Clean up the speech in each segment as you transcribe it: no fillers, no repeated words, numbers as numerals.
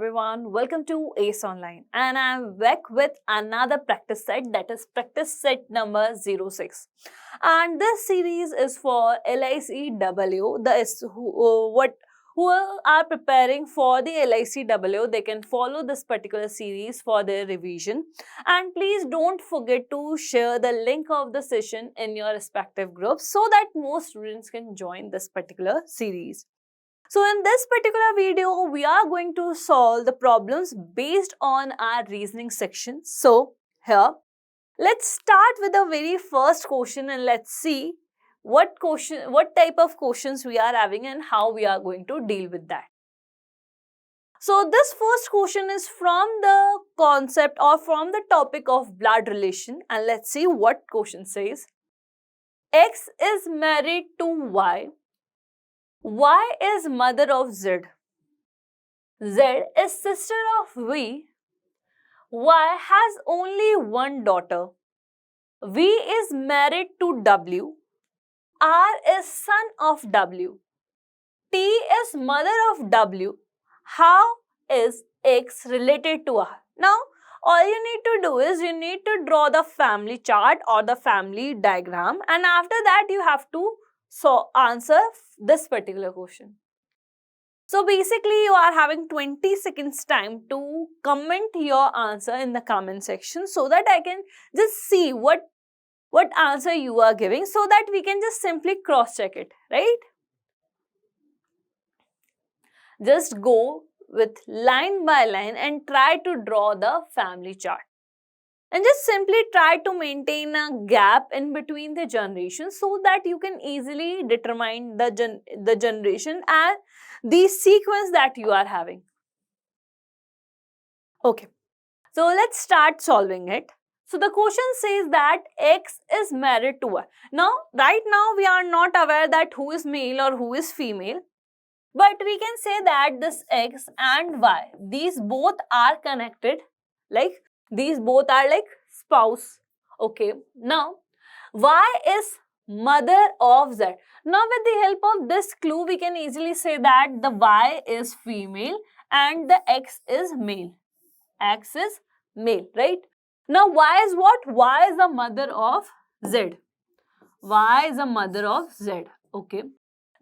everyone, welcome to ACE Online and I'm back with another practice set, that is practice set number 06. And this series is for LIC AAO, who are preparing for the LIC AAO. They can follow this particular series for their revision. And please don't forget to share the link of the session in your respective groups so that more students can join this particular series. So in this particular video, we are going to solve the problems based on our reasoning section. So here, let's start with the very first question and let's see what type of questions we are having and how we are going to deal with that. So this first question is from the concept or from the topic of blood relation, and let's see what question says. X is married to Y. Y is mother of Z. Z is sister of V. Y has only one daughter. V is married to W. R is son of W. T is mother of W. How is X related to R? Now, all you need to do is you need to draw the family chart or the family diagram, and after that you have to answer this particular question. So basically you are having 20 seconds time to comment your answer in the comment section so that I can just see what answer you are giving so that we can just simply cross check it, right? Just go with line by line and try to draw the family chart. And just simply try to maintain a gap in between the generations so that you can easily determine the generation and the sequence that you are having. Okay, so let's start solving it. So the question says that X is married to Y. Now, right now we are not aware that who is male or who is female. But we can say that this X and Y, these both are connected, like these both are like spouse. Okay, now Y is mother of Z. Now with the help of this clue, we can easily say that the Y is female and the X is male. X is male, right? Now Y is what? Y is the mother of Z. Y is the mother of Z. Okay.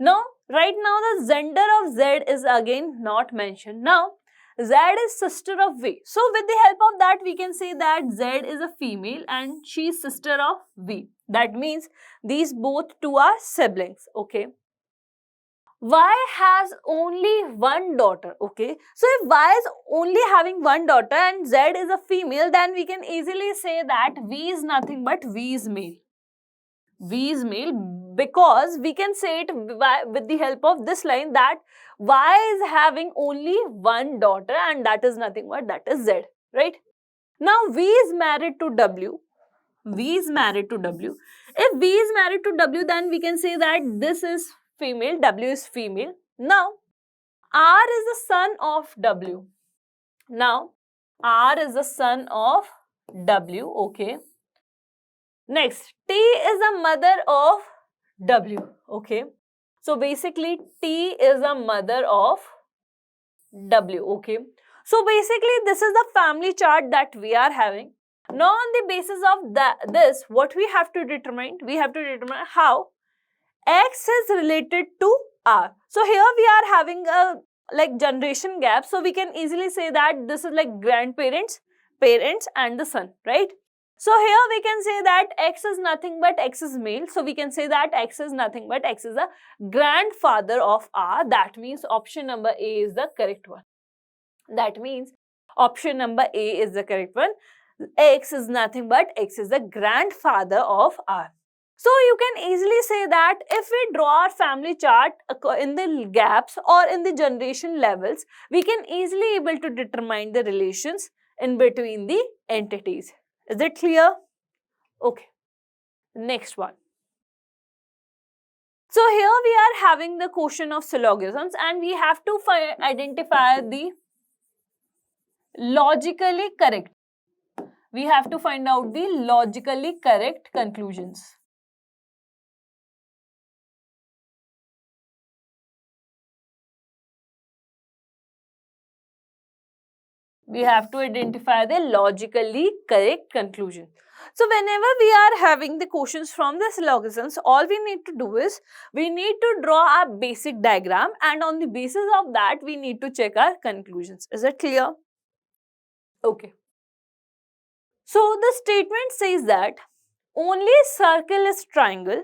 Now, right now the gender of Z is again not mentioned. Now, Z is sister of V. So, with the help of that, we can say that Z is a female and she is sister of V. That means these both two are siblings. Okay. Y has only one daughter. Okay. So, if Y is only having one daughter and Z is a female, then we can easily say that V is nothing but V is male. V is male because we can say it with the help of this line that Y is having only one daughter and that is nothing but that is Z, right? Now V is married to W. V is married to W. If V is married to W, then we can say that this is female, W is female. Now R is the son of W. Now R is the son of W, okay. Next, T is a mother of W, okay. So basically, T is a mother of W, okay. So basically, this is the family chart that we are having. Now, on the basis of this, what we have to determine? We have to determine how X is related to R. So here we are having a generation gap. So we can easily say that this is like grandparents, parents and the son, right? So here we can say that X is nothing but X is male. So we can say that X is nothing but X is a grandfather of R. That means option number A is the correct one. That means option number A is the correct one. X is nothing but X is the grandfather of R. So you can easily say that if we draw our family chart in the gaps or in the generation levels, we can easily able to determine the relations in between the entities. Is it clear? Okay. Next one. So here we are having the question of syllogisms and we have to identify the logically correct. We have to find out the logically correct conclusions. We have to identify the logically correct conclusion. So whenever we are having the questions from the syllogisms, all we need to do is we need to draw a basic diagram, and on the basis of that we need to check our conclusions. Is it clear? Okay. So the statement says that only circle is triangle,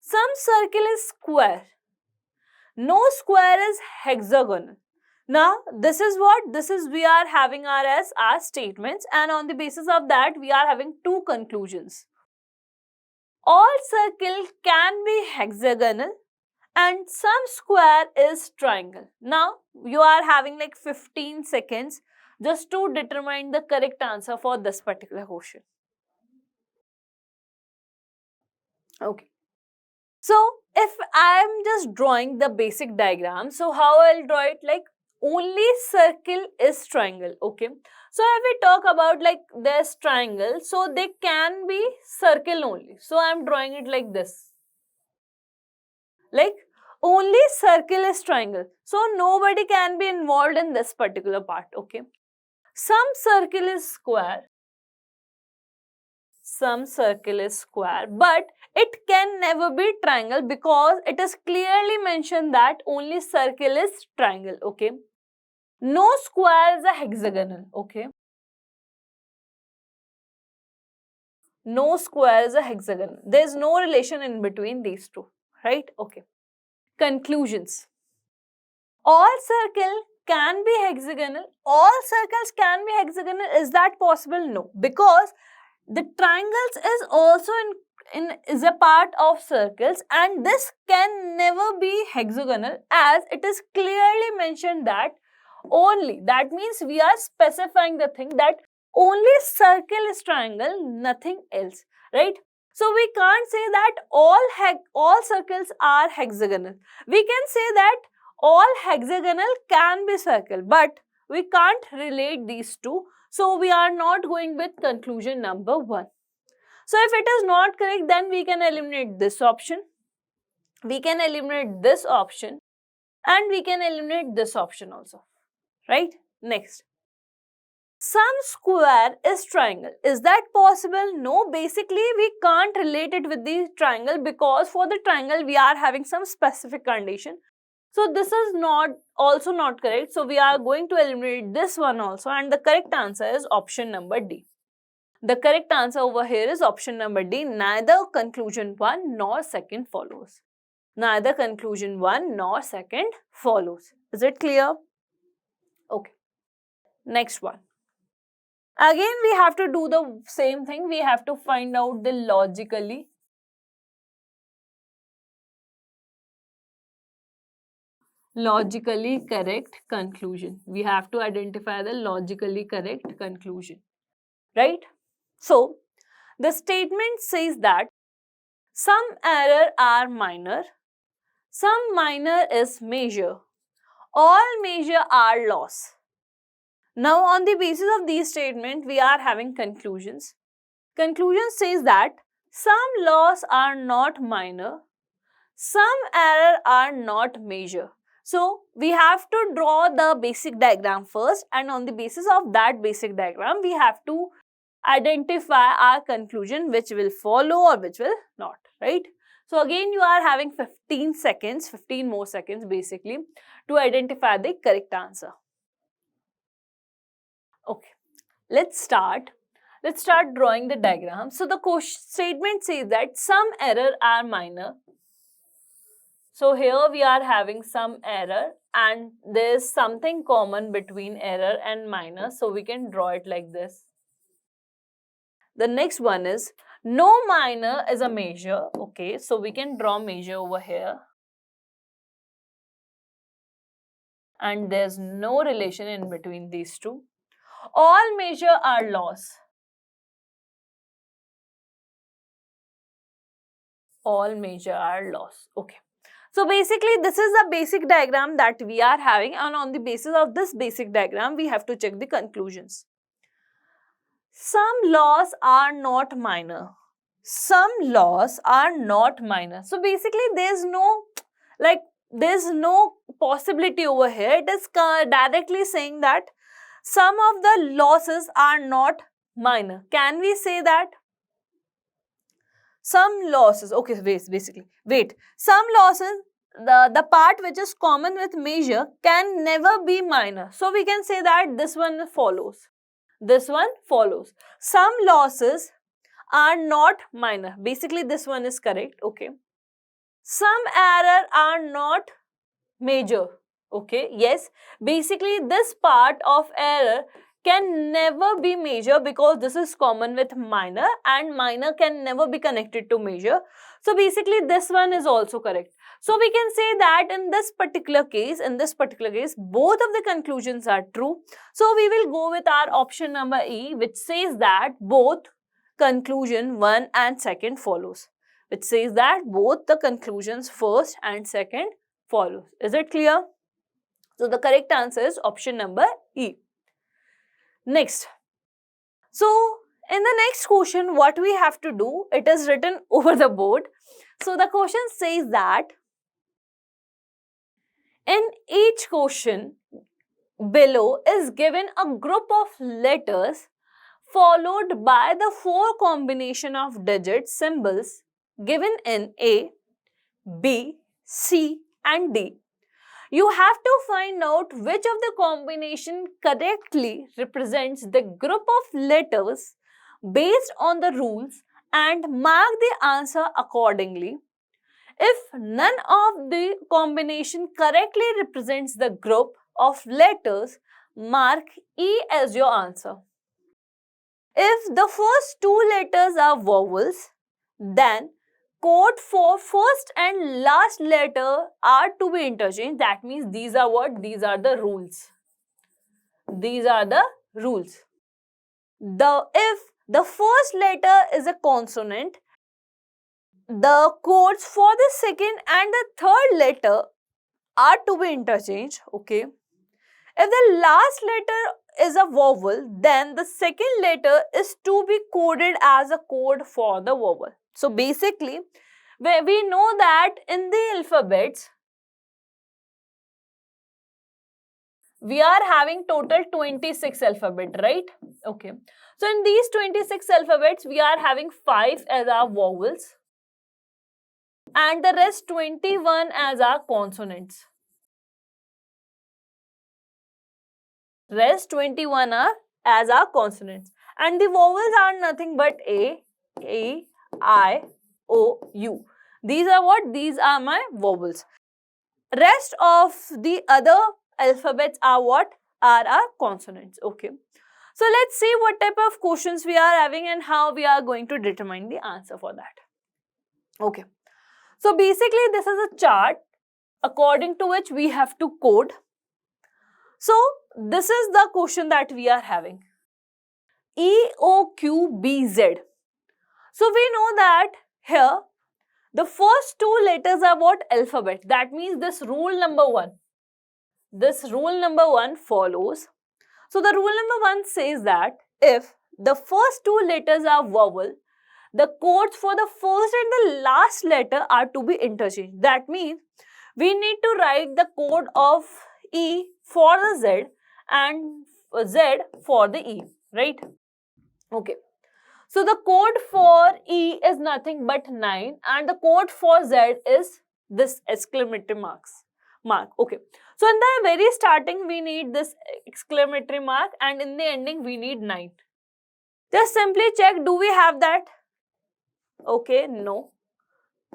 some circle is square, no square is hexagonal. Now this is what we are having as our statements, and on the basis of that we are having two conclusions. All circle can be hexagonal and some square is triangle. Now you are having like 15 seconds just to determine the correct answer for this particular question. Okay. So if I am just drawing the basic diagram, so how I'll draw it? Like only circle is triangle. Okay. So if we talk about like this triangle, so they can be circle only. So I am drawing it like this. Like only circle is triangle. So nobody can be involved in this particular part. Okay. Some circle is square. Some circle is square, but it can never be triangle because it is clearly mentioned that only circle is triangle. Okay. No square is a hexagonal. Okay. No square is a hexagon. There is no relation in between these two, right? Okay. Conclusions. All circle can be hexagonal. All circles can be hexagonal. Is that possible? No, because the triangles is also is a part of circles, and this can never be hexagonal as it is clearly mentioned that only, that means we are specifying the thing that only circle is triangle, nothing else, right? So we can't say that all circles are hexagonal. We can say that all hexagonal can be circle, but we can't relate these two. So we are not going with conclusion number 1. So if it is not correct, then we can eliminate this option. We can eliminate this option, and we can eliminate this option also, right? Next. Some square is triangle. Is that possible? No, basically we can't relate it with the triangle because for the triangle we are having some specific condition. So this is also not correct. So we are going to eliminate this one also, and the correct answer is option number D. The correct answer over here is option number D. Neither conclusion 1 nor 2nd follows. Neither conclusion 1 nor 2nd follows. Is it clear? Okay. Next one. Again, we have to do the same thing. We have to find out the logically correct conclusion. We have to identify the logically correct conclusion, right? So, the statement says that some error are minor, some minor is major, all major are loss. Now, on the basis of these statements, we are having conclusions. Conclusion says that some loss are not minor, some error are not major. So, we have to draw the basic diagram first, and on the basis of that basic diagram, we have to identify our conclusion which will follow or which will not, right? So, again you are having 15 seconds, 15 more seconds basically to identify the correct answer. Okay, let's start drawing the diagram. So, the statement says that some error are minor. So, here we are having some error and there is something common between error and minor. So, we can draw it like this. The next one is no minor is a major. Okay, so we can draw major over here. And there's no relation in between these two. All major are loss. All major are loss. Okay. So basically this is the basic diagram that we are having, and on the basis of this basic diagram we have to check the conclusions. Some loss are not minor. Some loss are not minor. So basically there's no possibility over here. It is directly saying that some of the losses are not minor. Can we say that? Some losses, okay, wait. Some losses, the part which is common with major can never be minor. So we can say that this one follows. This one follows. Some losses are not minor. Basically, this one is correct, okay. Some error are not major, okay. Yes, basically this part of error can never be major because this is common with minor and minor can never be connected to major. So basically this one is also correct. So we can say that in this particular case, both of the conclusions are true. So we will go with our option number E, which says that both conclusion 1 and 2 follows. Which says that both the conclusions first and second follows. Is it clear? So the correct answer is option number E. Next. So in the next question, what we have to do, it is written over the board. So the question says that in each question below is given a group of letters followed by the 4 combination of digit symbols given in A, B, C and D. You have to find out which of the combination correctly represents the group of letters based on the rules and mark the answer accordingly. If none of the combination correctly represents the group of letters, mark E as your answer. If the first 2 letters are vowels, then code for first and last letter are to be interchanged. That means these are what? These are the rules. These are the rules. If the first letter is a consonant, the codes for the second and the third letter are to be interchanged. Okay. If the last letter is a vowel, then the second letter is to be coded as a code for the vowel. So basically, we know that in the alphabets, we are having total 26 alphabet, right? Okay. So in these 26 alphabets, we are having 5 as our vowels and the rest 21 as our consonants. Rest 21 are as our consonants. And the vowels are nothing but A, E, I, O, U. These are what? These are my vowels. Rest of the other alphabets are what? Are our consonants. Okay. So let's see what type of questions we are having and how we are going to determine the answer for that. Okay. So basically this is a chart according to which we have to code. So this is the question that we are having. EOQBZ. So we know that here the first 2 letters are what? Alphabet. That means this rule number 1. This rule number 1 follows. So the rule number 1 says that if the first 2 letters are vowel, the codes for the first and the last letter are to be interchanged. That means we need to write the code of E for the Z and Z for the E, right? Okay. So the code for E is nothing but 9 and the code for Z is this exclamatory mark. Okay. So in the very starting we need this exclamatory mark and in the ending we need 9. Just simply check, do we have that? Okay, no,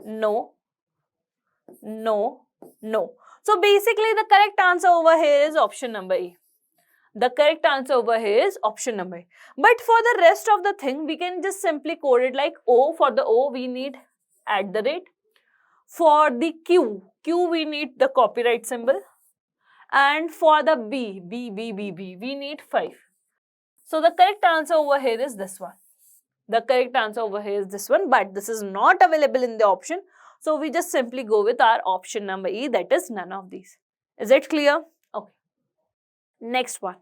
no, no, no. So basically the correct answer over here is option number E. The correct answer over here is option number A. But for the rest of the thing, we can just simply code it like O. For the O, we need @. For the Q we need the copyright symbol. And for the B, we need 5. So the correct answer over here is this one. The correct answer over here is this one, but this is not available in the option. So we just simply go with our option number E, that is none of these. Is it clear? Okay. Next one.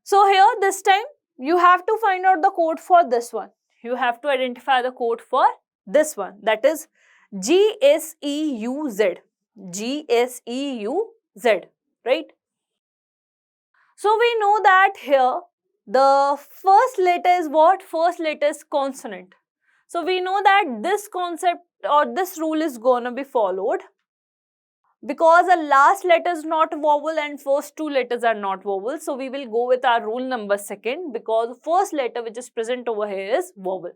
So here this time you have to find out the code for this one. You have to identify the code for this one, that is GSEUZ. GSEUZ, right? So we know that here the first letter is what? First letter is consonant. So we know that this concept or this rule is gonna be followed because the last letter is not vowel and first two letters are not vowel. So we will go with our rule number second because first letter which is present over here is vowel.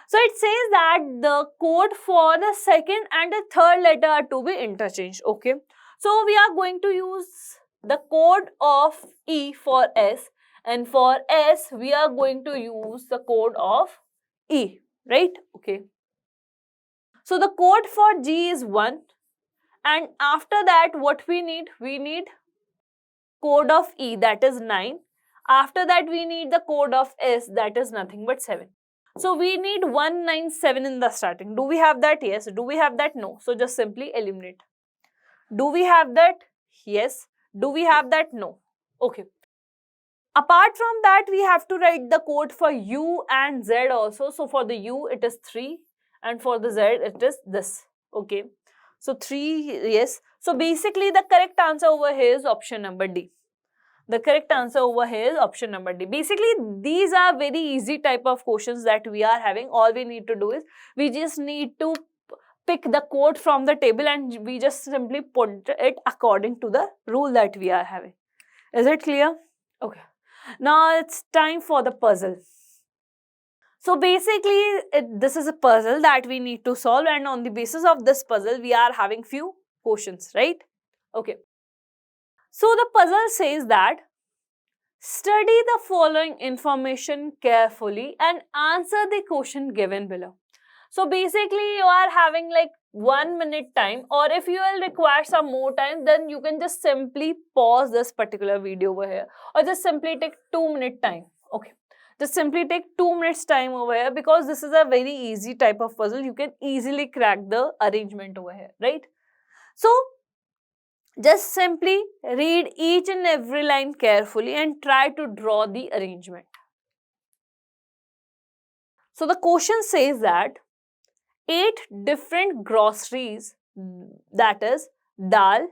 So it says that the code for the second and the third letter are to be interchanged. Okay. So we are going to use the code of E for S, and for S we are going to use the code of E, right? Okay. So the code for G is 1, and after that what we need? We need code of E, that is 9. After that we need the code of S, that is nothing but 7. So we need 197 in the starting. Do we have that? Yes. Do we have that? No. So just simply eliminate. Do we have that? Yes. Do we have that? No. Okay. Apart from that, we have to write the code for U and Z also. So for the U, it is 3, and for the Z, it is this. Okay. So 3, yes. So basically, the correct answer over here is option number D. The correct answer over here is option number D. Basically, these are very easy type of questions that we are having. All we need to do is, we just need to pick the code from the table and we just simply put it according to the rule that we are having. Is it clear? Okay. Now it's time for the puzzle. So basically, this is a puzzle that we need to solve, and on the basis of this puzzle, we are having few questions, right? Okay. So the puzzle says that study the following information carefully and answer the question given below. So basically, you are having like 1 minute time, or if you will require some more time, then you can just simply pause this particular video over here, or just simply take 2 minute time. Okay. Just simply take 2 minutes time over here because this is a very easy type of puzzle. You can easily crack the arrangement over here, right? So just simply read each and every line carefully and try to draw the arrangement. So the question says that 8 different groceries, that is dal,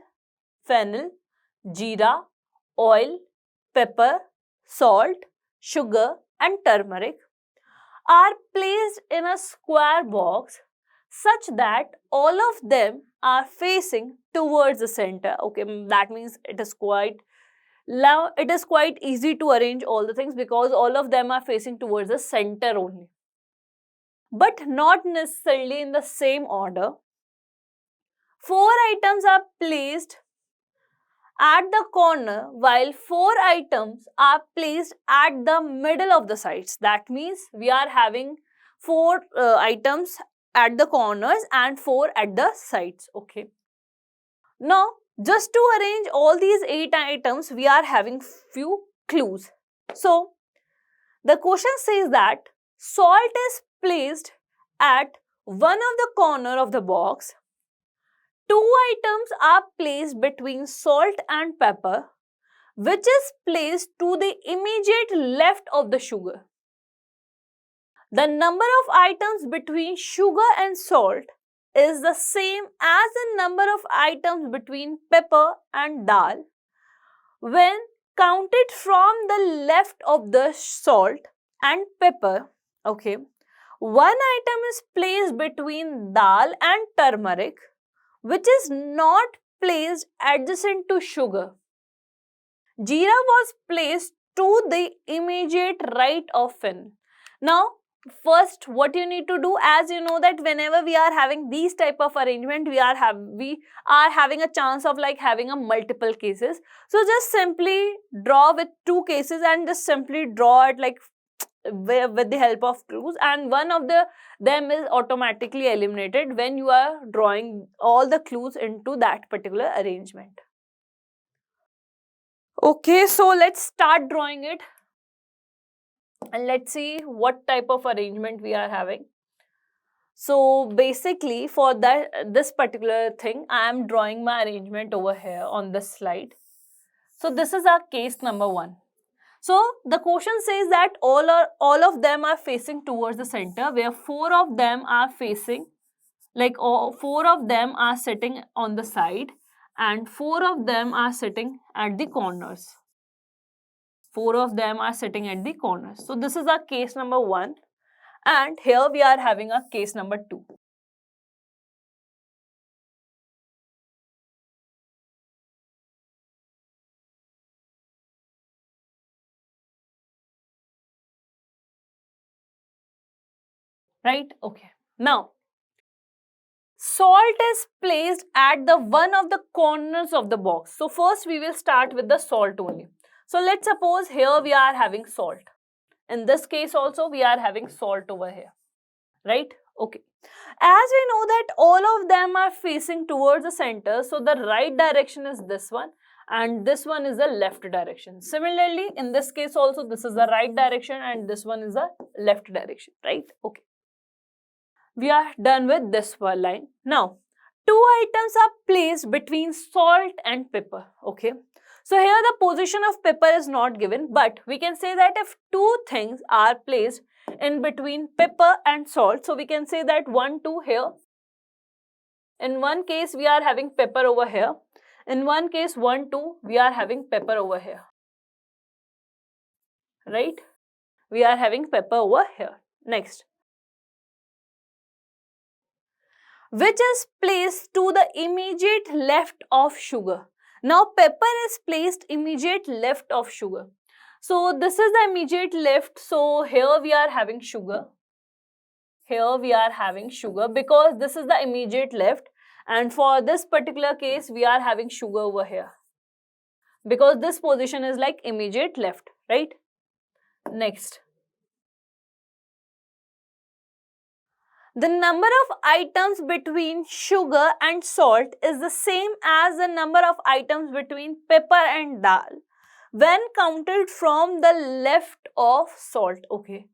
fennel, jeera, oil, pepper, salt, sugar and turmeric, are placed in a square box such that all of them are facing towards the center. Okay, that means it is quite easy to arrange all the things because all of them are facing towards the center only, but not necessarily in the same order. 4 items are placed at the corner while 4 items are placed at the middle of the sides. That means we are having 4 items at the corners and 4 at the sides. Okay. Now, just to arrange all these 8 items, we are having few clues. So, the question says that salt is placed at one of the corner of the box. 2 items are placed between salt and pepper, which is placed to the immediate left of the sugar. The number of items between sugar and salt is the same as the number of items between pepper and dal when counted from the left of the salt and pepper. Okay. 1 item is placed between dal and turmeric, which is not placed adjacent to sugar. Jeera was placed to the immediate right of fennel. Now, first what you need to do, as you know that whenever we are having these type of arrangement, we are having a chance of like having a multiple cases. So just simply draw with 2 cases and just simply draw it like with the help of clues, and one of them is automatically eliminated when you are drawing all the clues into that particular arrangement. Okay, so let's start drawing it and let's see what type of arrangement we are having. So basically for this particular thing, I am drawing my arrangement over here on this slide. So this is our case number 1. So the question says that all of them are facing towards the center, where 4 of them are facing, like 4 of them are sitting on the side and 4 of them are sitting at the corners. 4 of them are sitting at the corners. So this is our case number 1, and here we are having a case number 2. Right? Okay. Now, salt is placed at the one of the corners of the box. So first we will start with the salt only. So let's suppose here we are having salt. In this case also we are having salt over here. Right? Okay. As we know that all of them are facing towards the center, so the right direction is this one and this one is the left direction. Similarly, in this case also this is the right direction and this one is the left direction, right? Okay. We are done with this one line. Now, 2 items are placed between salt and pepper, okay? So here the position of pepper is not given, but we can say that if 2 things are placed in between pepper and salt, so we can say that 1, 2 here. In one case, we are having pepper over here. In one case, 1, 2, we are having pepper over here. Right? We are having pepper over here. Next. Which is placed to the immediate left of sugar. Now, pepper is placed immediate left of sugar. So, this is the immediate left. So, here we are having sugar. Here we are having sugar because this is the immediate left. And for this particular case, we are having sugar over here. Because this position is like immediate left, right? Next. The number of items between sugar and salt is the same as the number of items between pepper and dal when counted from the left of salt. Okay.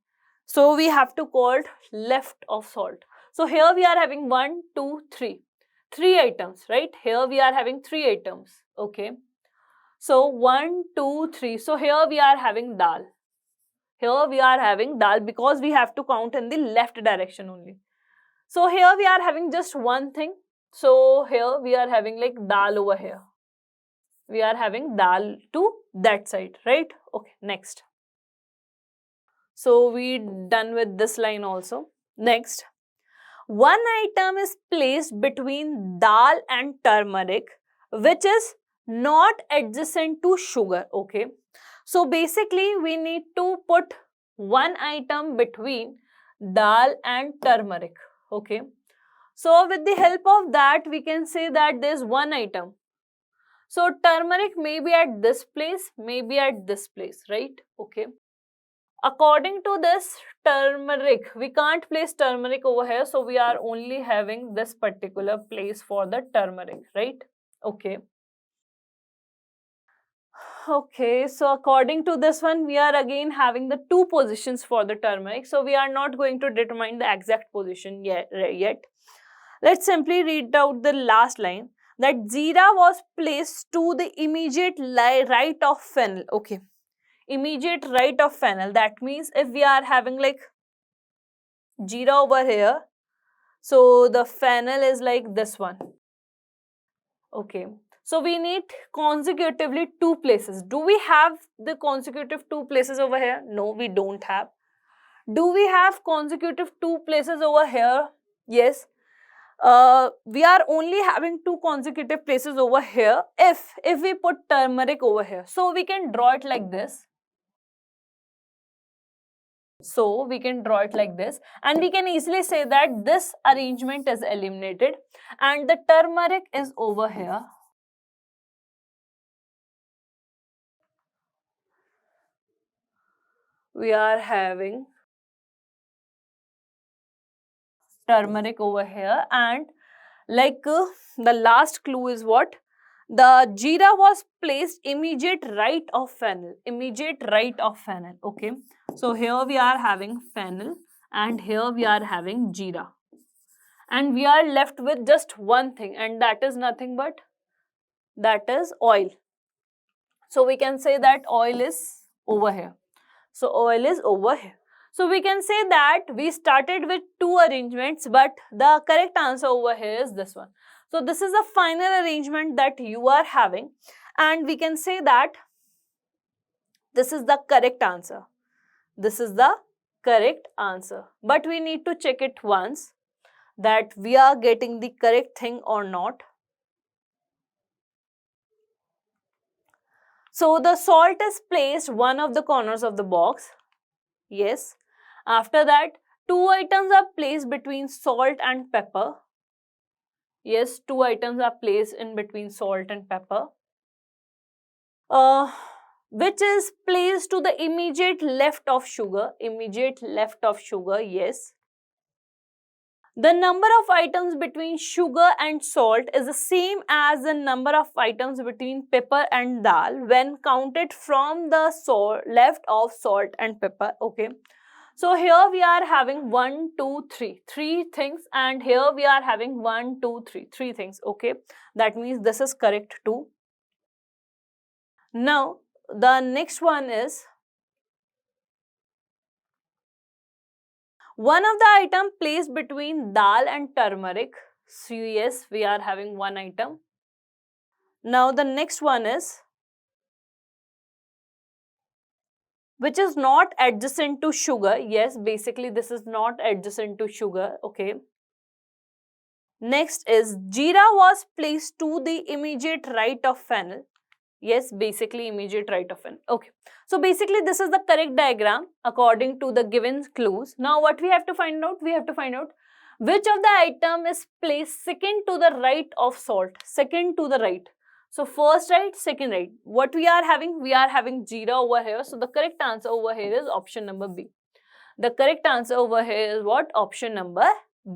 So we have to call left of salt. So here we are having 1, 2, 3. 3 items, right? Here we are having 3 items. Okay. So 1, 2, 3. So here we are having dal. Here we are having dal because we have to count in the left direction only. So here we are having just one thing. So here we are having like dal over here. We are having dal to that side, right? Okay, next. So we done with this line also. Next. One item is placed between dal and turmeric, which is not adjacent to sugar, okay? So basically we need to put one item between dal and turmeric. Okay, so with the help of that, we can say that there is one item. So turmeric may be at this place, maybe at this place, right? Okay. According to this turmeric, we can't place turmeric over here, so we are only having this particular place for the turmeric, right? Okay. Okay, so according to this one, we are again having the 2 positions for the turmeric. So we are not going to determine the exact position yet. Let's simply read out the last line that jeera was placed to the immediate right of fennel. Okay, immediate right of fennel. That means if we are having like jeera over here, so the fennel is like this one. Okay. So we need consecutively 2 places. Do we have the consecutive 2 places over here? No, we don't have. Do we have consecutive 2 places over here? Yes. We are only having 2 consecutive places over here if we put turmeric over here. So we can draw it like this. So we can draw it like this, and we can easily say that this arrangement is eliminated and the turmeric is over here. We are having turmeric over here, and like the last clue is what? The jeera was placed immediate right of fennel. Immediate right of fennel. Okay. So here we are having fennel and here we are having jeera. And we are left with just one thing, and that is nothing but that is oil. So we can say that oil is over here. So oil is over here. So we can say that we started with 2 arrangements, but the correct answer over here is this one. So this is the final arrangement that you are having, and we can say that This is the correct answer. This is the correct answer. But we need to check it once that we are getting the correct thing or not. So the salt is placed one of the corners of the box. Yes. After that, 2 items are placed between salt and pepper. Yes, 2 items are placed in between salt and pepper. Which is placed to the immediate left of sugar. Immediate left of sugar, yes. The number of items between sugar and salt is the same as the number of items between pepper and dal when counted from the left of salt and pepper. Okay. So here we are having 1, 2, 3. 3 things, and here we are having 1, 2, 3. 3 things. Okay. That means this is correct too. Now, the next one is one of the item placed between dal and turmeric. So yes, we are having one item. Now the next one is which is not adjacent to sugar. Yes, basically this is not adjacent to sugar. Okay. Next is jeera was placed to the immediate right of fennel. Yes, basically immediate right of fennel. Okay. So basically this is the correct diagram according to the given clues. Now what we have to find out? We have to find out which of the item is placed second to the right of salt. Second to the right. So first right, second right. What we are having? We are having jeera over here. So the correct answer over here is option number B. The correct answer over here is what? Option number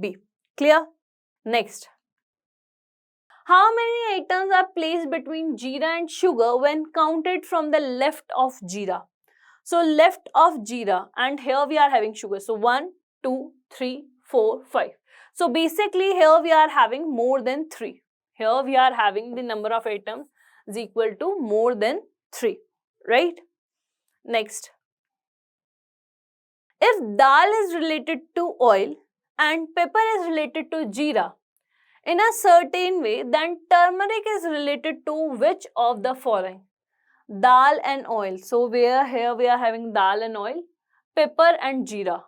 B. Clear? Next. How many items are placed between jeera and sugar when counted from the left of jeera? So left of jeera, and here we are having sugar. So 1, 2, 3, 4, 5. So basically here we are having more than 3. Here we are having the number of items is equal to more than 3. Right? Next. If dal is related to oil and pepper is related to jeera, in a certain way, then turmeric is related to which of the following? Dal and oil. So here we are having dal and oil, pepper and jeera.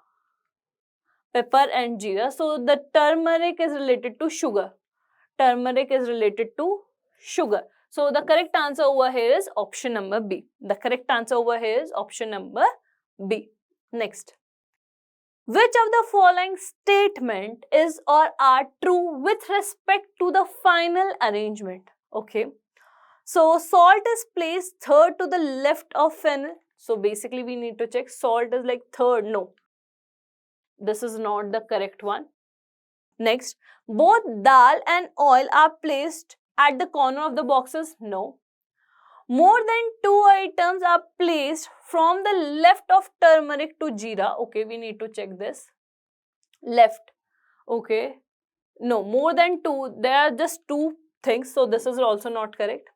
Pepper and jeera. So the turmeric is related to sugar. Turmeric is related to sugar. So the correct answer over here is option number B. The correct answer over here is option number B. Next. Which of the following statement is or are true with respect to the final arrangement? Okay. So salt is placed third to the left of fennel. So basically we need to check salt is like third. No. This is not the correct one. Next. Both dal and oil are placed at the corner of the boxes. No. More than 2 items are placed from the left of turmeric to jeera. Okay, we need to check this. Left. Okay. No, more than 2. There are just 2 things. So this is also not correct.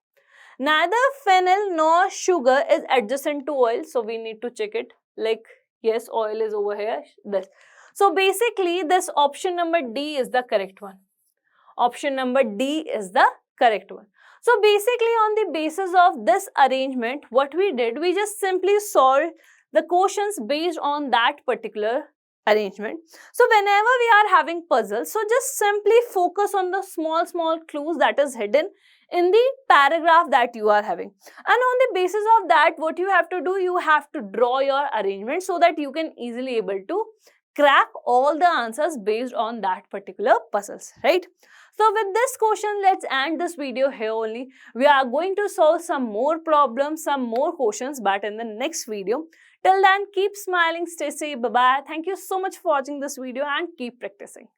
Neither fennel nor sugar is adjacent to oil. So we need to check it. Like, yes, oil is over here. This. So basically this option number D is the correct one. Option number D is the correct one. So basically on the basis of this arrangement, what we did, we just simply solved the questions based on that particular arrangement. So whenever we are having puzzles, so just simply focus on the small clues that is hidden in the paragraph that you are having. And on the basis of that, what you have to do, you have to draw your arrangement so that you can easily able to crack all the answers based on that particular puzzles, right? So with this question, let's end this video here only. We are going to solve some more problems, some more questions, but in the next video. Till then, keep smiling, stay safe, bye-bye. Thank you so much for watching this video and keep practicing.